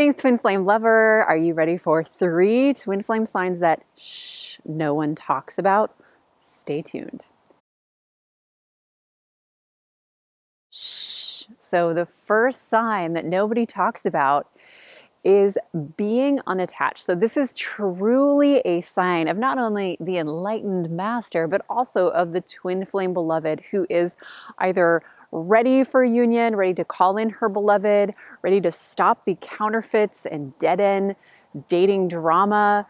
Greetings, twin flame lover. Are you ready for 3 twin flame signs that no one talks about? Stay tuned. So the first sign that nobody talks about is being unattached. So this is truly a sign of not only the enlightened master, but also of the twin flame beloved who is either ready for union, ready to call in her beloved, ready to stop the counterfeits and dead end dating drama.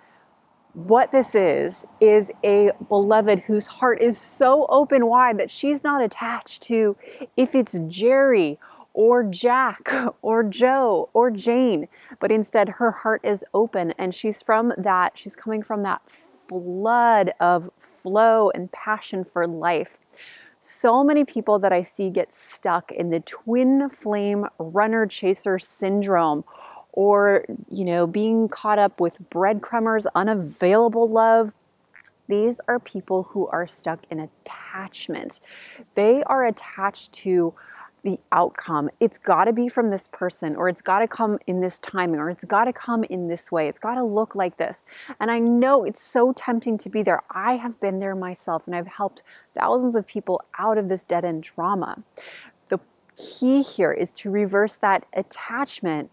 What this is a beloved whose heart is so open wide that she's not attached to if it's Jerry or Jack or Joe or Jane, but instead her heart is open and she's coming from that flood of flow and passion for life. So many people that I see get stuck in the twin flame runner chaser syndrome, or, being caught up with breadcrumbers, unavailable love. These are people who are stuck in attachment. They are attached to the outcome. It's got to be from this person, or it's got to come in this timing, or it's got to come in this way. It's got to look like this. And I know it's so tempting to be there. I have been there myself, and I've helped thousands of people out of this dead end drama. The key here is to reverse that attachment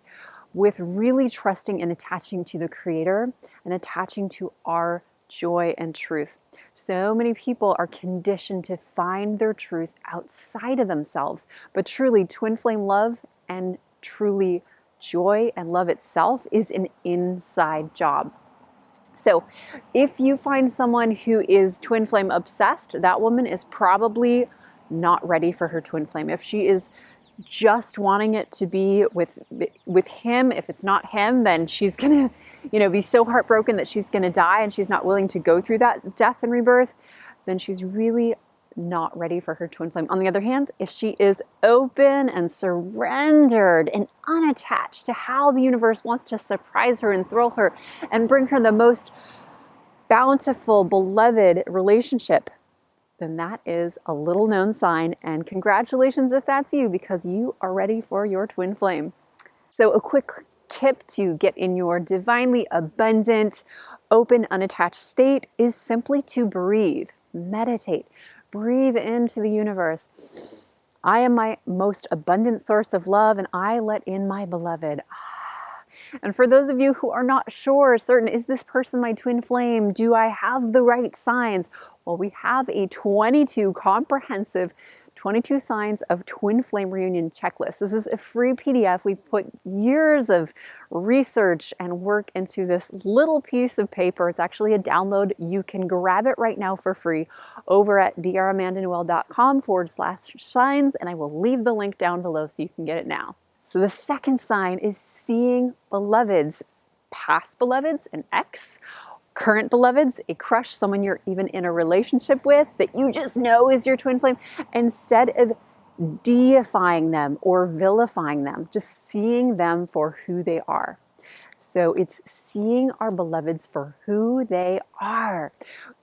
with really trusting and attaching to the Creator and attaching to our joy and truth. So many people are conditioned to find their truth outside of themselves, but truly twin flame love and truly joy and love itself is an inside job. So if you find someone who is twin flame obsessed, that woman is probably not ready for her twin flame. If she is just wanting it to be with him, if it's not him, then she's gonna be so heartbroken that she's gonna die, and she's not willing to go through that death and rebirth, then she's really not ready for her twin flame. On the other hand, if she is open and surrendered and unattached to how the universe wants to surprise her, enthrall her, and bring her the most bountiful, beloved relationship, then that is a little known sign, and congratulations if that's you, because you are ready for your twin flame. So a quick tip to get in your divinely abundant, open, unattached state is simply to breathe, meditate, breathe into the universe. I am my most abundant source of love, and I let in my beloved. And for those of you who are not sure, certain, is this person my twin flame? Do I have the right signs? Well, we have a 22 comprehensive 22 signs of twin flame reunion checklist. This is a free PDF. We put years of research and work into this little piece of paper. It's actually a download. You can grab it right now for free over at dramandanoelle.com/signs, and I will leave the link down below so you can get it now. So the second sign is seeing beloveds, past beloveds, an ex, current beloveds, a crush, someone you're even in a relationship with that you just know is your twin flame, instead of deifying them or vilifying them, just seeing them for who they are. So it's seeing our beloveds for who they are.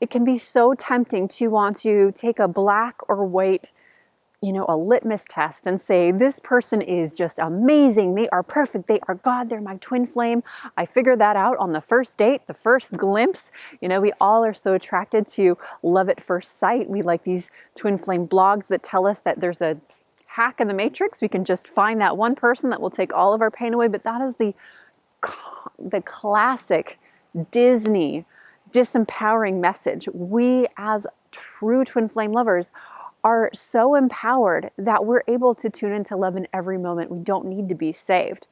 It can be so tempting to want to take a black or white a litmus test and say, this person is just amazing. They are perfect. They are God. They're my twin flame. I figured that out on the first date, the first glimpse. We all are so attracted to love at first sight. We like these twin flame blogs that tell us that there's a hack in the matrix. We can just find that one person that will take all of our pain away. But that is the classic Disney disempowering message. We as true twin flame lovers are so empowered that we're able to tune into love in every moment. We don't need to be saved.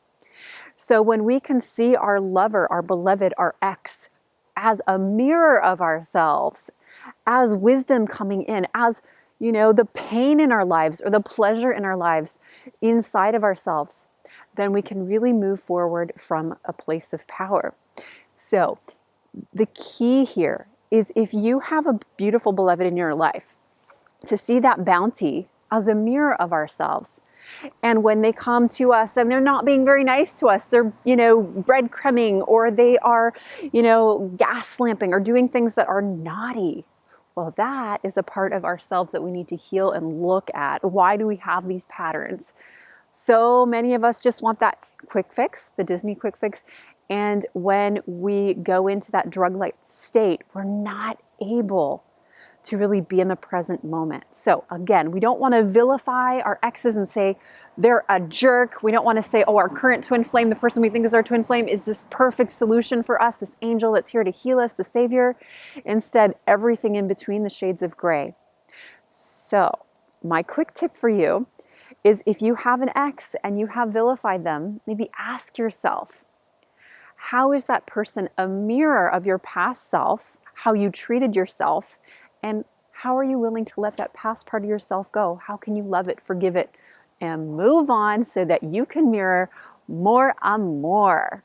So when we can see our lover, our beloved, our ex as a mirror of ourselves, as wisdom coming in, as the pain in our lives or the pleasure in our lives inside of ourselves, then we can really move forward from a place of power. So the key here is, if you have a beautiful beloved in your life, to see that bounty as a mirror of ourselves. And when they come to us and they're not being very nice to us, they're, breadcrumbing, or they are, gas lamping or doing things that are naughty. Well, that is a part of ourselves that we need to heal and look at. Why do we have these patterns? So many of us just want that quick fix, the Disney quick fix. And when we go into that drug-like state, we're not able to really be in the present moment. So again, we don't want to vilify our exes and say they're a jerk. We don't want to say, oh, our current twin flame, the person we think is our twin flame, is this perfect solution for us, this angel that's here to heal us, the savior. Instead, everything in between, the shades of gray. So my quick tip for you is, if you have an ex and you have vilified them, maybe ask yourself, how is that person a mirror of your past self, how you treated yourself, and how are you willing to let that past part of yourself go? How can you love it, forgive it, and move on so that you can mirror more amor?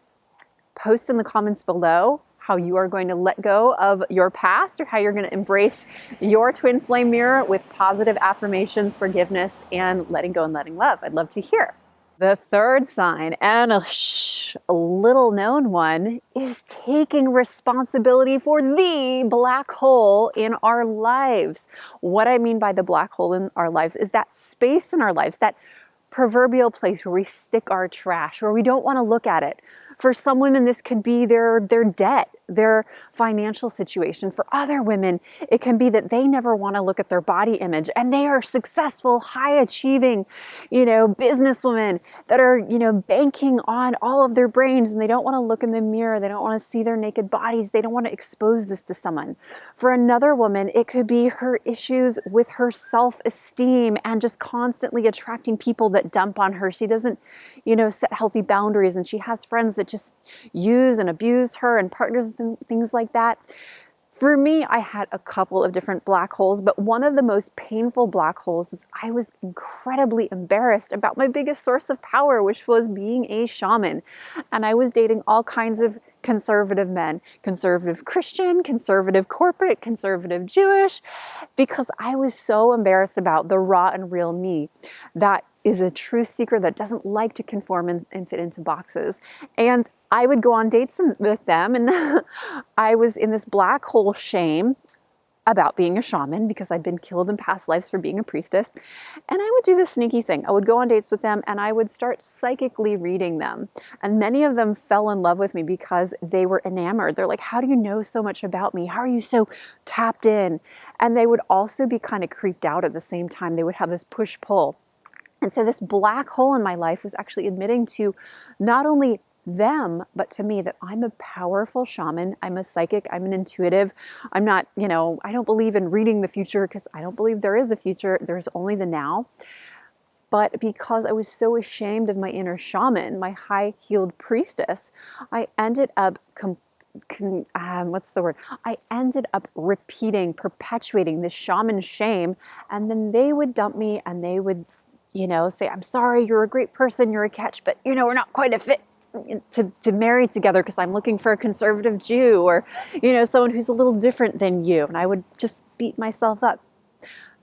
Post in the comments below how you are going to let go of your past, or how you're going to embrace your twin flame mirror with positive affirmations, forgiveness, and letting go and letting love. I'd love to hear. The third sign, and a little known one, is taking responsibility for the black hole in our lives. What I mean by the black hole in our lives is that space in our lives, that proverbial place where we stick our trash, where we don't want to look at it. For some women, this could be their debt, their financial situation. For other women, it can be that they never want to look at their body image, and they are successful, high achieving, businesswomen that are, banking on all of their brains, and they don't want to look in the mirror. They don't want to see their naked bodies. They don't want to expose this to someone. For another woman, it could be her issues with her self-esteem and just constantly attracting people that dump on her. She doesn't, set healthy boundaries, and she has friends that just use and abuse her, and partners and things like that. For me, I had a couple of different black holes, but one of the most painful black holes is I was incredibly embarrassed about my biggest source of power, which was being a shaman. And I was dating all kinds of conservative men, conservative Christian, conservative corporate, conservative Jewish, because I was so embarrassed about the raw and real me that is a truth seeker that doesn't like to conform and fit into boxes. And I would go on dates with them, and I was in this black hole shame about being a shaman because I'd been killed in past lives for being a priestess. And I would do this sneaky thing. I would go on dates with them, and I would start psychically reading them. And many of them fell in love with me because they were enamored. They're like, how do you know so much about me? How are you so tapped in? And they would also be kind of creeped out at the same time. They would have this push-pull. And so this black hole in my life was actually admitting to not only them, but to me, that I'm a powerful shaman. I'm a psychic. I'm an intuitive. I'm not, I don't believe in reading the future, because I don't believe there is a future. There's only the now. But because I was so ashamed of my inner shaman, my high-heeled priestess, I ended up I ended up repeating, perpetuating this shaman shame. And then they would dump me, and they would say, I'm sorry, you're a great person, you're a catch, but we're not quite a fit to marry together because I'm looking for a conservative Jew, or someone who's a little different than you. And I would just beat myself up.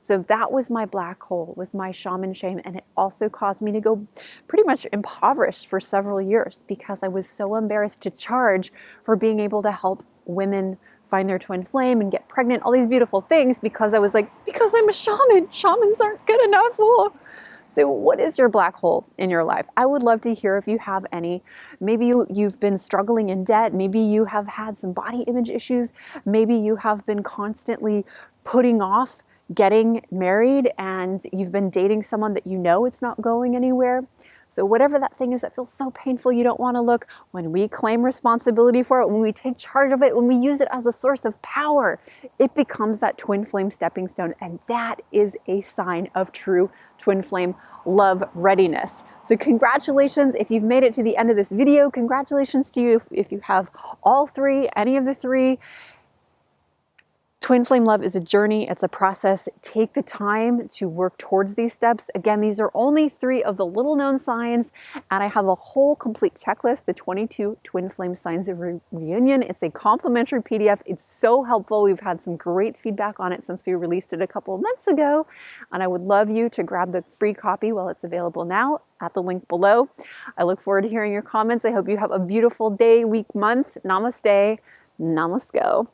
So that was my black hole, was my shaman shame. And it also caused me to go pretty much impoverished for several years, because I was so embarrassed to charge for being able to help women find their twin flame and get pregnant, all these beautiful things, because I was like, because I'm a shaman, shamans aren't good enough. Well, so what is your black hole in your life? I would love to hear if you have any. Maybe you've been struggling in debt. Maybe you have had some body image issues. Maybe you have been constantly putting off getting married, and you've been dating someone that it's not going anywhere. So whatever that thing is that feels so painful you don't want to look, when we claim responsibility for it, when we take charge of it, when we use it as a source of power, it becomes that twin flame stepping stone. And that is a sign of true twin flame love readiness. So congratulations if you've made it to the end of this video. Congratulations to you if you have all three, any of the three. Twin flame love is a journey. It's a process. Take the time to work towards these steps. Again, these are only 3 of the little known signs, and I have a whole complete checklist, the 22 twin flame signs of reunion. It's a complimentary PDF. It's so helpful. We've had some great feedback on it since we released it a couple of months ago, and I would love you to grab the free copy while it's available now at the link below. I look forward to hearing your comments. I hope you have a beautiful day, week, month. Namaste. Namasko.